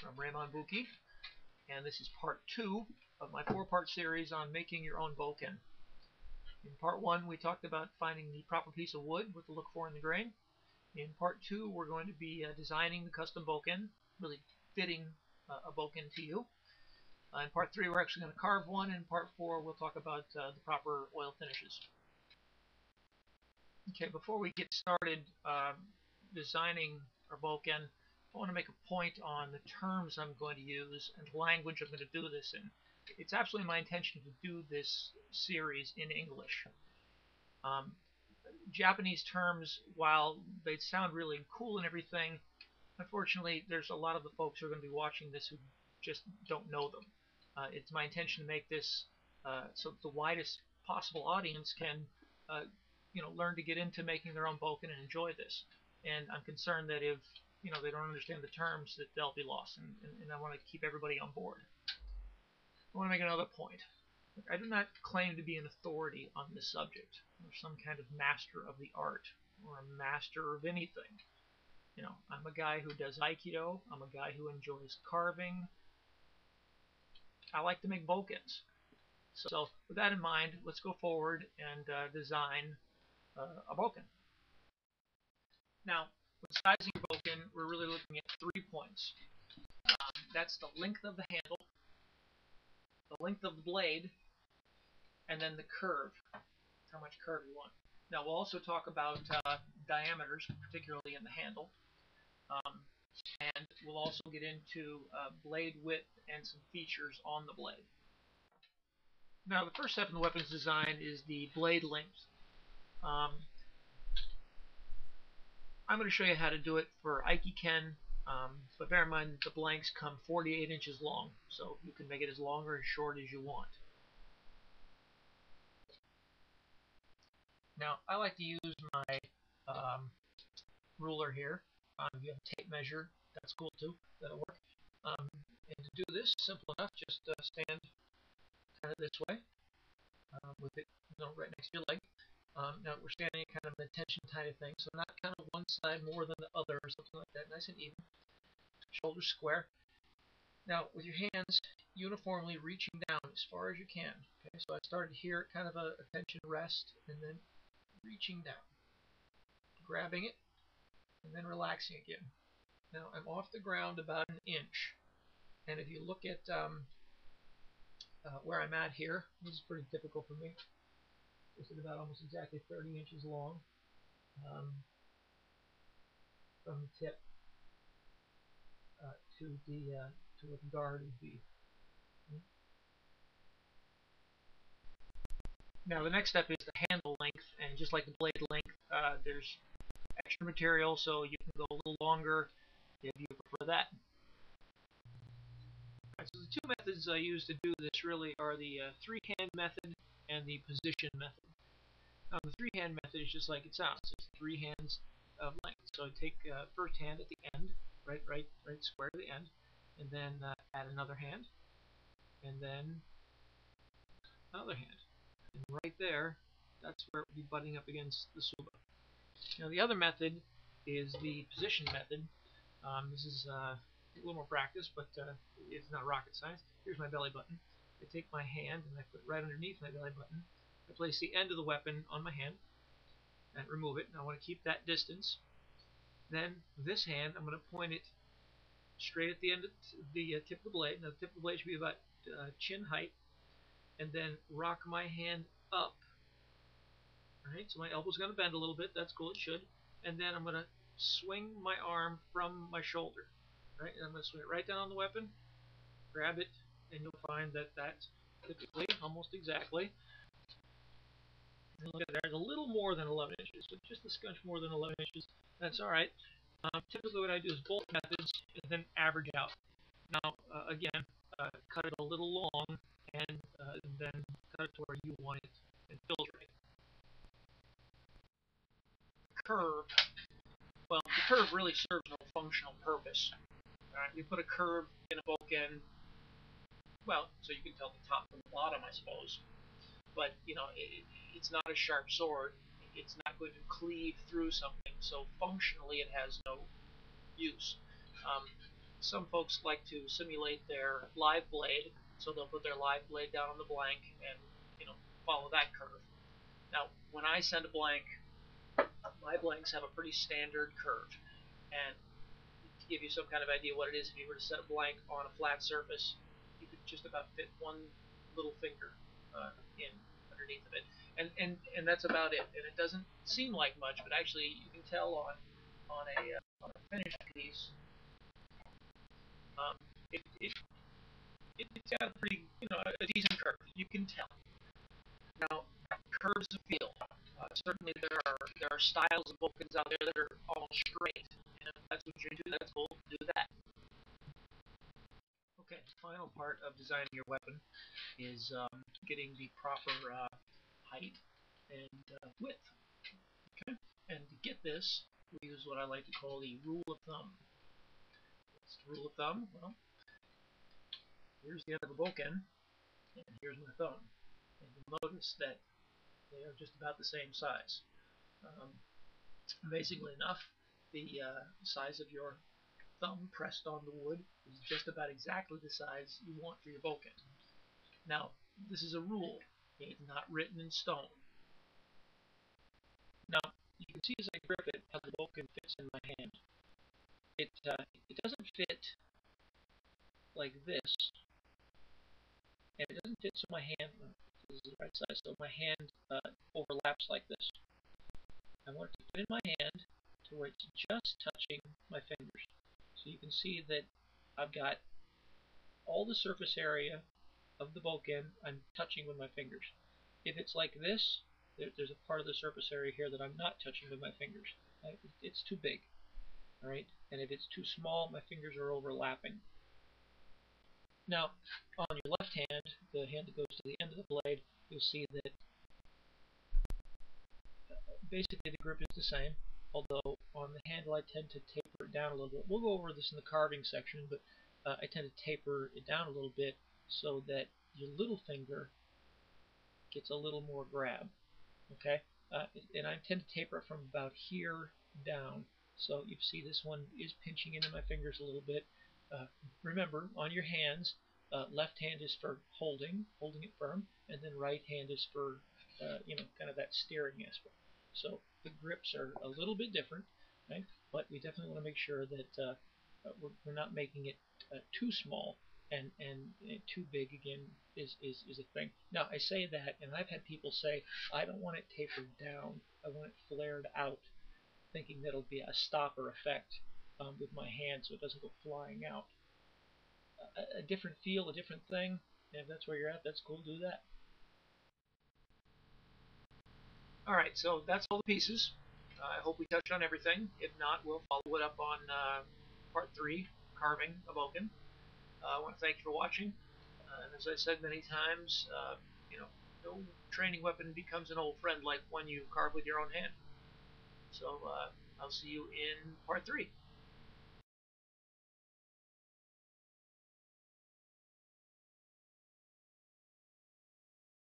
I'm Rei-mon Buki, and this is part 2 of my 4-part series on making your own Bokken. In part 1, we talked about finding the proper piece of wood, what to look for in the grain. In part 2, we're going to be designing the custom Bokken, really fitting a Bokken to you. In part 3, we're actually going to carve one, and in part 4, we'll talk about the proper oil finishes. Okay, before we get started designing our Bokken, I want to make a point on the terms I'm going to use and the language I'm going to do this in. It's absolutely my intention to do this series in English. Japanese terms, while they sound really cool and everything, unfortunately, there's a lot of the folks who are going to be watching this who just don't know them. It's my intention to make this so the widest possible audience can learn to get into making their own Bokken and enjoy this. And I'm concerned that if they don't understand the terms, that they'll be lost, and I want to keep everybody on board. I want to make another point. I do not claim to be an authority on this subject, or some kind of master of the art, or a master of anything. I'm a guy who does Aikido. I'm a guy who enjoys carving. I like to make Bokkens. So with that in mind, let's go forward and design a Bokken. Now, when sizing Bokken, we're really looking at 3 points. That's the length of the handle, the length of the blade, and then the curve, how much curve you want. Now, we'll also talk about diameters, particularly in the handle, and we'll also get into blade width and some features on the blade. Now, the first step in the weapons design is the blade length. I'm going to show you how to do it for Aikiken, but bear in mind the blanks come 48 inches long, so you can make it as long or as short as you want. Now, I like to use my ruler here. If you have a tape measure, that's cool too. That'll work. And to do this, simple enough, just stand kind of this way with it right next to your leg. Now we're standing kind of an attention kind of thing, so not kind of one side more than the other or something like that, nice and even. Shoulders square. Now with your hands uniformly reaching down as far as you can. Okay, so I started here at kind of a attention rest and then reaching down, grabbing it, and then relaxing again. Now I'm off the ground about an inch, and if you look at where I'm at here, this is pretty typical for me. This is about almost exactly 30 inches long from the tip to what the guard would be. Now the next step is the handle length, and just like the blade length, there's extra material, so you can go a little longer if you prefer that. Right, so the two methods I use to do this really are the three-hand method and the position method. Now the three-hand method is just like it sounds. It's 3 hands of length. So I take first hand at the end, right square to the end, and then add another hand, and then another hand. And right there, that's where it would be butting up against the suba. Now the other method is the position method. This is a little more practice, but it's not rocket science. Here's my belly button. I take my hand and I put it right underneath my belly button. I place the end of the weapon on my hand and remove it. And I want to keep that distance. Then this hand, I'm going to point it straight at the end of the tip of the blade. Now the tip of the blade should be about chin height. And then rock my hand up. Alright, so my elbow's going to bend a little bit. That's cool, it should. And then I'm going to swing my arm from my shoulder. Right, and I'm going to swing it right down on the weapon. Grab it, and you'll find that that's typically, almost exactly. And look at there, it's a little more than 11 inches, but just a scotch more than 11 inches. That's alright. Typically what I do is both methods and then average out. Now, again, cut it a little long and then cut it to where you want it and filter it. Curve. Well, the curve really serves no functional purpose. We put a curve in a Bokken, well, so you can tell the top from the bottom, I suppose. But, it's not a sharp sword. It's not going to cleave through something, so functionally it has no use. some folks like to simulate their live blade, so they'll put their live blade down on the blank and you know follow that curve. Now, when I send a blank, my blanks have a pretty standard curve, and to give you some kind of idea what it is, if you were to set a blank on a flat surface, you could just about fit one little finger in underneath of it, and that's about it. And it doesn't seem like much, but actually you can tell on a finished piece, um, it, it it's got a pretty a decent curve. You can tell. Now, curves of feel. Certainly there are styles of Bokkens out there that are all straight. And if that's what you're into, that's cool. Do that. Okay, the final part of designing your weapon is getting the proper height and width. Okay, and to get this, we use what I like to call the rule of thumb. What's the rule of thumb? Well, here's the end of a Bokken, and here's my thumb. And you'll notice that they are just about the same size. Um, Amazingly enough, the size of your thumb pressed on the wood is just about exactly the size you want for your Bokken. Now, this is a rule. It's not written in stone. Now, you can see as I grip it how the Bokken fits in my hand. It doesn't fit like this, and it doesn't fit so my hand, this is the right size, so my hand overlaps like this. I want it to fit in my hand to where it's just touching my fingers. So you can see that I've got all the surface area of the Bokken I'm touching with my fingers. If it's like this, there's a part of the surface area here that I'm not touching with my fingers. It's too big. Alright? And if it's too small, my fingers are overlapping. Now, on your left hand, the hand that goes to the end of the blade, you'll see that basically the grip is the same, although on the handle I tend to taper it down a little bit. We'll go over this in the carving section, but I tend to taper it down a little bit so that your little finger gets a little more grab. Okay, and I tend to taper it from about here down. So you see this one is pinching into my fingers a little bit. Remember, on your hands, left hand is for holding it firm, and then right hand is for kind of that steering aspect. So the grips are a little bit different, right? But we definitely want to make sure that we're not making it too small and too big again is a thing. Now I say that, and I've had people say, I don't want it tapered down. I want it flared out, thinking that it'll be a stopper effect with my hand so it doesn't go flying out. A different feel, a different thing. And if that's where you're at, that's cool. Do that. All right, so that's all the pieces. I hope we touched on everything. If not, we'll follow it up on part 3, carving a Bokken. I want to thank you for watching. And as I said many times, no training weapon becomes an old friend like one you carve with your own hand. So I'll see you in part 3.